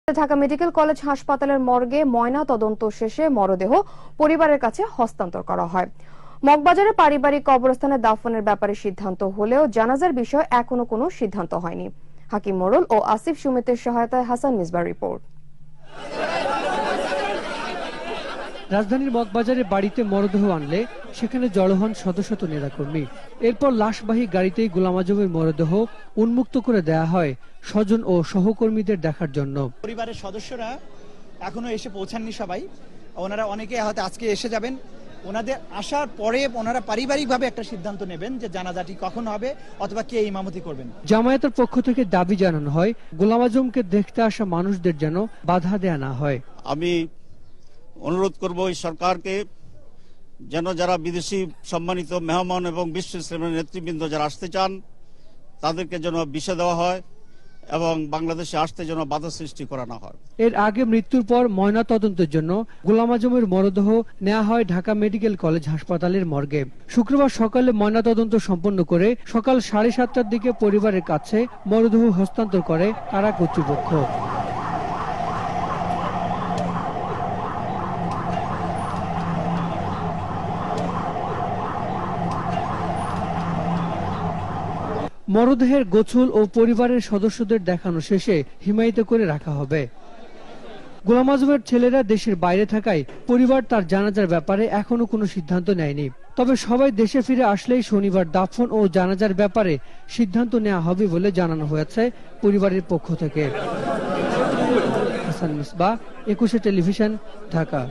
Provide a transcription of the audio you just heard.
Dhaka medical college হাসপাতালের মর্গে ময়না তদন্ত শেষে মরদেহ পরিবারের কাছে হস্তান্তর করা হয়। মগবাজারে পারিবারিক কবরস্থানে দাফনের ব্যাপারে সিদ্ধান্ত হলেও জানাজার বিষয়ে এখনো কোনো সিদ্ধান্ত হয়নি। হাকিম মোড়ল ও আসিফ সুমিতের সহায়তায় হাসান মিসবার রিপোর্ট। রাজধানীর মগবাজারে বাড়িতে মরদেহ আনলে সেখানে জড়ো হন শত শত নেতাকর্মী। এরপর লাশবাহী গাড়িতেই গোলাম আজমের মরদেহ উন্মুক্ত করে দেয়া হয় স্বজন ও সহকর্মীদের দেখার জন্য। পরিবারের সদস্যরা এখনো এসে পৌঁছাননি, সবাই ওনারা অনেকে হয়তো আজকে এসে যাবেন। ওনাদের আসার পরে ওনারা পারিবারিকভাবে একটা সিদ্ধান্ত নেবেন যে জানাজাটি কখন হবে অথবা কে ইমামতি করবেন। জামায়াতের পক্ষ থেকে দাবি জানানো হয় গোলাম আজমকে দেখতে আসা মানুষদের যেন বাধা দেয়া না হয়। আমি অনুরোধ করব এই সরকারকে যেন যারা বিদেশি সম্মানিত মেহমান এবং বিশ্ব ইসলামের নেতৃবৃন্দ যারা আসতে চান তাদেরকে যেন ভিসা দেওয়া হয় এবং বাংলাদেশে আসতে যেন বাধা সৃষ্টি করা না হয়। এর আগে মৃত্যুর পর ময়না তদন্তের জন্য গোলাম আজমের মরদেহ নেওয়া হয় ঢাকা মেডিকেল কলেজ হাসপাতালের মর্গে। শুক্রবার সকালে ময়না তদন্ত সম্পন্ন করে সকাল 7:30টার দিকে পরিবারের কাছে মরদেহ হস্তান্তর করে কারা কর্তৃপক্ষ। মরদেহের গোছল ও পরিবারের সদস্যদের দেখানো শেষে হিমায়িত করে রাখা হবে। গোলাম আজমের ছেলেরা দেশের বাইরে থাকায় পরিবার তার জানাজার ব্যাপারে এখনো কোনো সিদ্ধান্ত নেয়নি। তবে সবাই দেশে ফিরে আসলেই শনিবার দাফন ও জানাজার ব্যাপারে সিদ্ধান্ত নেওয়া হবে বলে জানানো হয়েছে পরিবারের পক্ষ থেকে। হাসান মিসবাহ, 21 টেলিভিশন, ঢাকা।